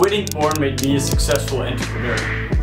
Quitting porn made me a successful entrepreneur.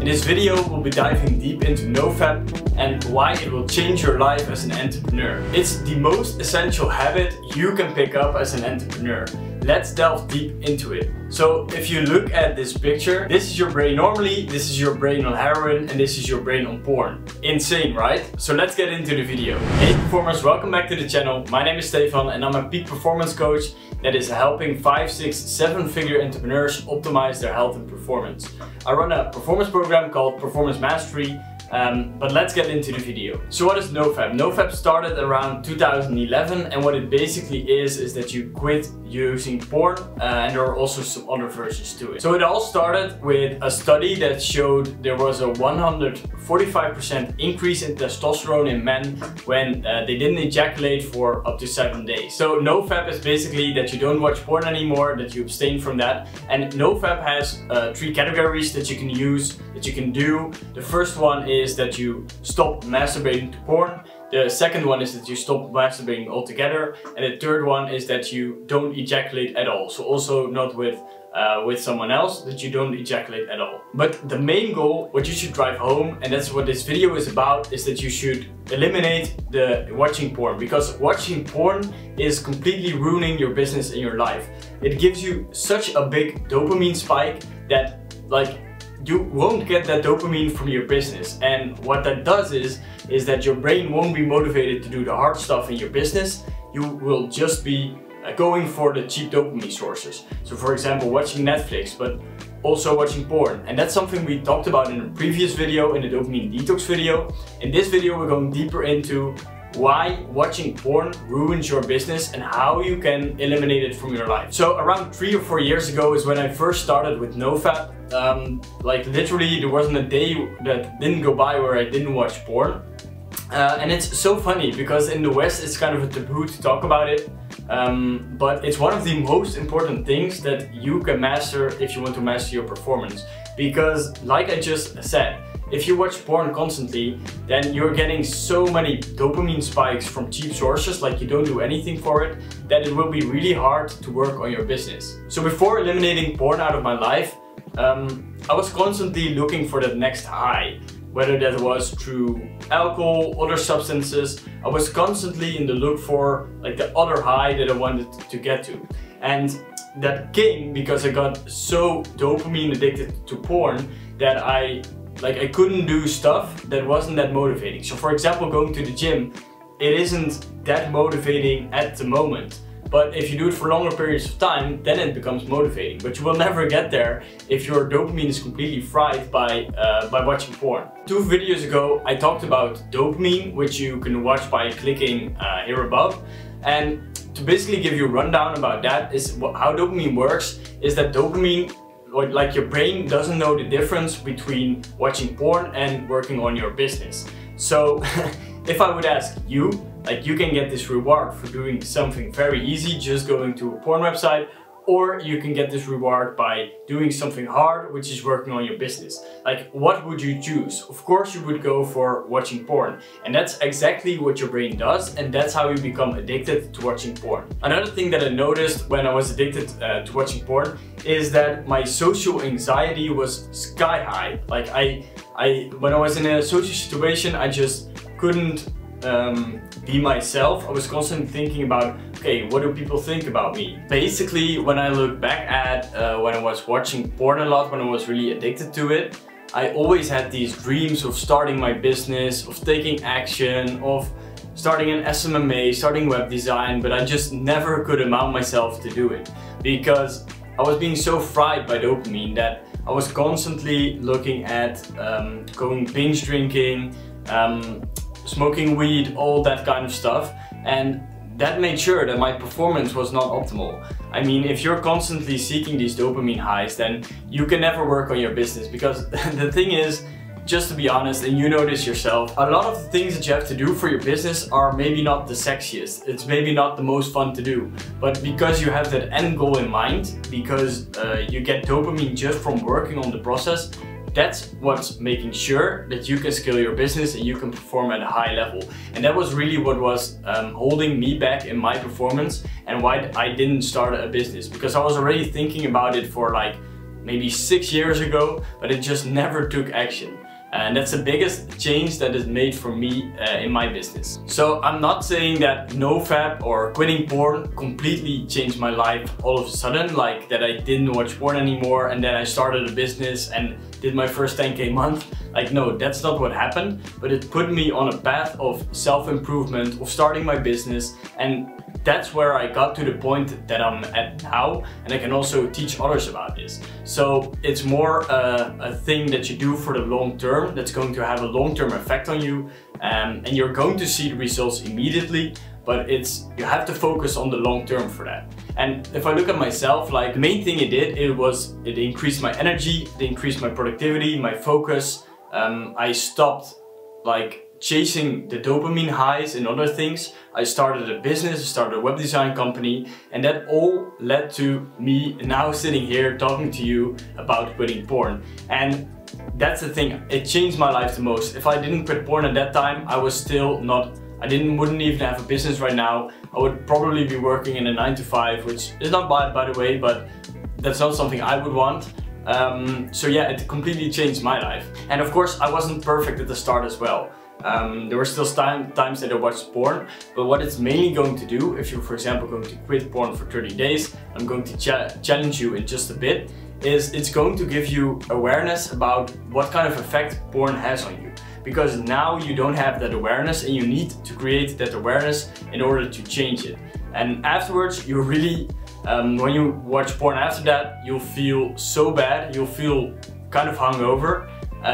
In this video, we'll be diving deep into NoFap and why it will change your life as an entrepreneur. It's the most essential habit you can pick up as an entrepreneur. Let's delve deep into it. So if you look at this picture, this is your brain normally, this is your brain on heroin, and this is your brain on porn. Insane, right? So let's get into the video. Hey performers, welcome back to the channel. My name is Stefan and I'm a peak performance coach that is helping 5, 6, 7-figure entrepreneurs optimize their health and performance. I run a performance program called Performance Mastery. But let's get into the video. So what is NoFap? NoFap started around 2011, and what it basically is that you quit using porn, and there are also some other versions to it. So it all started with a study that showed there was a 145% increase in testosterone in men when they didn't ejaculate for up to 7 days. So NoFap is basically that you don't watch porn anymore, that you abstain from that. And NoFap has 3 categories that you can use, that you can do. The first one is that you stop masturbating to porn. The second one is that you stop masturbating altogether. And the third one is that you don't ejaculate at all. So also not with someone else, that you don't ejaculate at all. But the main goal, what you should drive home, and that's what this video is about, is that you should eliminate the watching porn, because watching porn is completely ruining your business and your life. It gives you such a big dopamine spike that you won't get that dopamine from your business, and what that does is that your brain won't be motivated to do the hard stuff in your business. You will just be going for the cheap dopamine sources. So for example, watching Netflix, but also watching porn. And that's something we talked about in a previous video, in the dopamine detox video. In this video, we're going deeper into why watching porn ruins your business and how you can eliminate it from your life. So around 3 or 4 years ago is when I first started with NoFap. Literally there wasn't a day that didn't go by where I didn't watch porn. And it's so funny because in the West it's kind of a taboo to talk about it. But it's one of the most important things that you can master if you want to master your performance. Because like I just said, if you watch porn constantly, then you're getting so many dopamine spikes from cheap sources, like you don't do anything for it, that it will be really hard to work on your business. So before eliminating porn out of my life, I was constantly looking for that next high. Whether that was through alcohol, other substances, I was constantly in the look for the other high that I wanted to get to. And that came because I got so dopamine addicted to porn that I couldn't do stuff that wasn't that motivating. So for example, going to the gym, it isn't that motivating at the moment. But if you do it for longer periods of time, then it becomes motivating. But you will never get there if your dopamine is completely fried by watching porn. 2 videos ago, I talked about dopamine, which you can watch by clicking here above. And to basically give you a rundown about that, is how dopamine works, is that dopamine, your brain doesn't know the difference between watching porn and working on your business. So if I would ask you, you can get this reward for doing something very easy, just going to a porn website, or you can get this reward by doing something hard, which is working on your business. What would you choose? Of course you would go for watching porn. And that's exactly what your brain does, and that's how you become addicted to watching porn. Another thing that I noticed when I was addicted to watching porn is that my social anxiety was sky high. When I was in a social situation, I just couldn't be myself. I was constantly thinking about, okay, what do people think about me? Basically, when I look back at when I was watching porn a lot, when I was really addicted to it, I always had these dreams of starting my business, of taking action, of starting an SMMA, starting web design, but I just never could amount myself to do it because I was being so fried by dopamine that I was constantly looking at going binge drinking, smoking weed, all that kind of stuff, and that made sure that my performance was not optimal. I mean, if you're constantly seeking these dopamine highs, then you can never work on your business, because the thing is, just to be honest, and you know this yourself, a lot of the things that you have to do for your business are maybe not the sexiest, it's maybe not the most fun to do, but because you have that end goal in mind, because you get dopamine just from working on the process, that's what's making sure that you can scale your business and you can perform at a high level. And that was really what was holding me back in my performance and why I didn't start a business, because I was already thinking about it for like maybe 6 years ago, but it just never took action. And that's the biggest change that is made for me in my business. So I'm not saying that NoFap or quitting porn completely changed my life all of a sudden, like that I didn't watch porn anymore and then I started a business and did my first 10K month. Like, no, that's not what happened, but it put me on a path of self-improvement, of starting my business, and that's where I got to the point that I'm at now, and I can also teach others about this. So it's more a thing that you do for the long term, that's going to have a long-term effect on you, and you're going to see the results immediately, but you have to focus on the long term for that. And if I look at myself, like the main thing it did, it increased my energy, it increased my productivity, my focus. I stopped like chasing the dopamine highs and other things. I started a business, I started a web design company, and that all led to me now sitting here talking to you about quitting porn. And that's the thing, it changed my life the most. If I didn't quit porn at that time, I was still not, wouldn't even have a business right now. I would probably be working in a 9 to 5, which is not bad by the way, but that's not something I would want. So yeah, it completely changed my life. And of course, I wasn't perfect at the start as well. There were still times that I watched porn, but what it's mainly going to do, if you're for example going to quit porn for 30 days, I'm going to challenge you in just a bit, is it's going to give you awareness about what kind of effect porn has on you. Because now you don't have that awareness and you need to create that awareness in order to change it. And afterwards, you really, when you watch porn after that, you'll feel so bad, you'll feel kind of hungover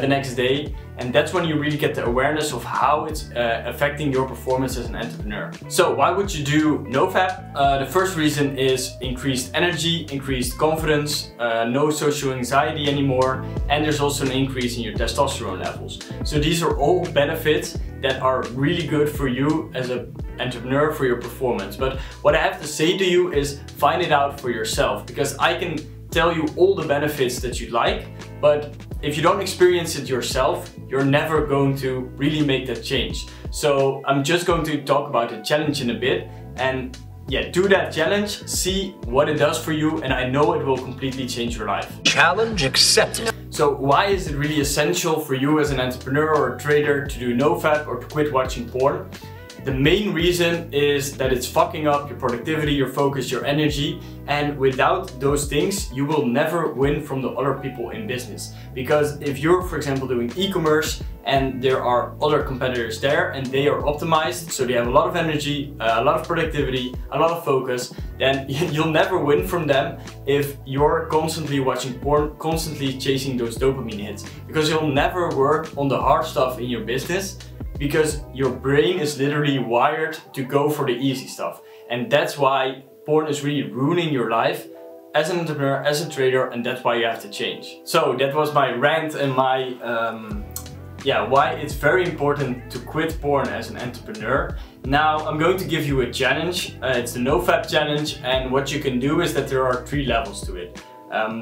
the next day, and that's when you really get the awareness of how it's affecting your performance as an entrepreneur. So why would you do NoFap? The first reason is increased energy, increased confidence, no social anxiety anymore, and there's also an increase in your testosterone levels. So these are all benefits that are really good for you as an entrepreneur, for your performance. But what I have to say to you is find it out for yourself, because I can tell you all the benefits that you'd like, but if you don't experience it yourself, you're never going to really make that change. So I'm just going to talk about the challenge in a bit, and yeah, do that challenge, see what it does for you, and I know it will completely change your life. Challenge accepted. So why is it really essential for you as an entrepreneur or a trader to do NoFap or to quit watching porn? The main reason is that it's fucking up your productivity, your focus, your energy, and without those things, you will never win from the other people in business. Because if you're, for example, doing e-commerce and there are other competitors there and they are optimized, so they have a lot of energy, a lot of productivity, a lot of focus, then you'll never win from them if you're constantly watching porn, constantly chasing those dopamine hits. Because you'll never work on the hard stuff in your business, because your brain is literally wired to go for the easy stuff. And that's why porn is really ruining your life as an entrepreneur, as a trader, and that's why you have to change. So that was my rant and my, why it's very important to quit porn as an entrepreneur. Now I'm going to give you a challenge. It's the NoFap challenge, and what you can do is that there are 3 levels to it.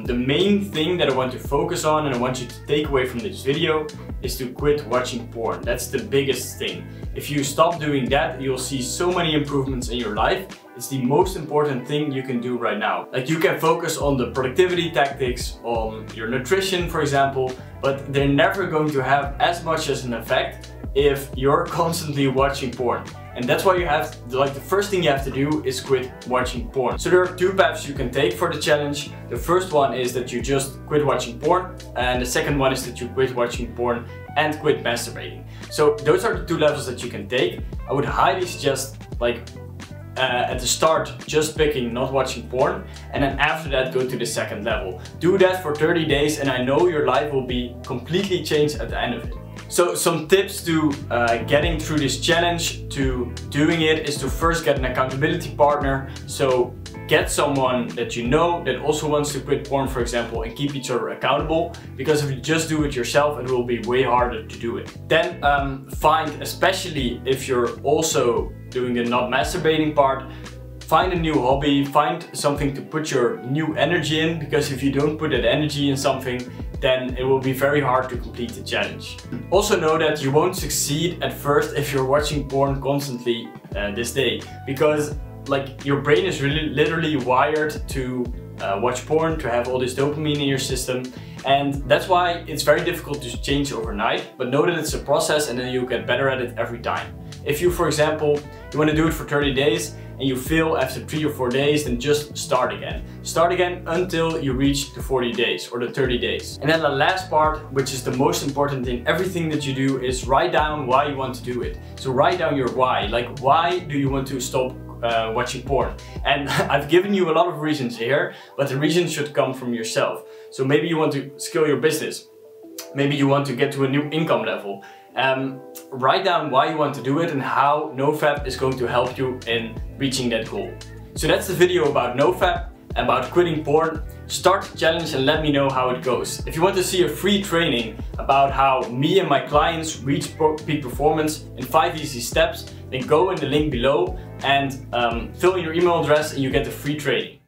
The main thing that I want to focus on and I want you to take away from this video is to quit watching porn. That's the biggest thing. If you stop doing that, you'll see so many improvements in your life. It's the most important thing you can do right now. Like, you can focus on the productivity tactics, on your nutrition, for example, but they're never going to have as much as an effect if you're constantly watching porn. And that's why you have, like, the first thing you have to do is quit watching porn. So there are 2 paths you can take for the challenge. The first one is that you just quit watching porn, and the second one is that you quit watching porn and quit masturbating. So those are the 2 levels that you can take. I would highly suggest, like, at the start, just picking not watching porn, and then after that go to the second level. Do that for 30 days and I know your life will be completely changed at the end of it. So some tips to getting through this challenge, to doing it, is to first get an accountability partner. So get someone that you know that also wants to quit porn, for example, and keep each other accountable, because if you just do it yourself, it will be way harder to do it. Then find, especially if you're also doing the not masturbating part, find a new hobby, find something to put your new energy in, because if you don't put that energy in something, then it will be very hard to complete the challenge. Also know that you won't succeed at first if you're watching porn constantly this day, because like your brain is really literally wired to watch porn, to have all this dopamine in your system. And that's why it's very difficult to change overnight, but know that it's a process and then you get better at it every time. If you, for example, you want to do it for 30 days and you fail after 3 or 4 days, then just start again. Start again until you reach the 40 days or the 30 days. And then the last part, which is the most important in everything that you do, is write down why you want to do it. So write down your why, like why do you want to stop watching porn? And I've given you a lot of reasons here, but the reasons should come from yourself. So maybe you want to scale your business. Maybe you want to get to a new income level. Write down why you want to do it and how NoFap is going to help you in reaching that goal. So that's the video about NoFap, about quitting porn. Start the challenge and let me know how it goes. If you want to see a free training about how me and my clients reach peak performance in 5 easy steps, then go in the link below and fill in your email address and you get the free training.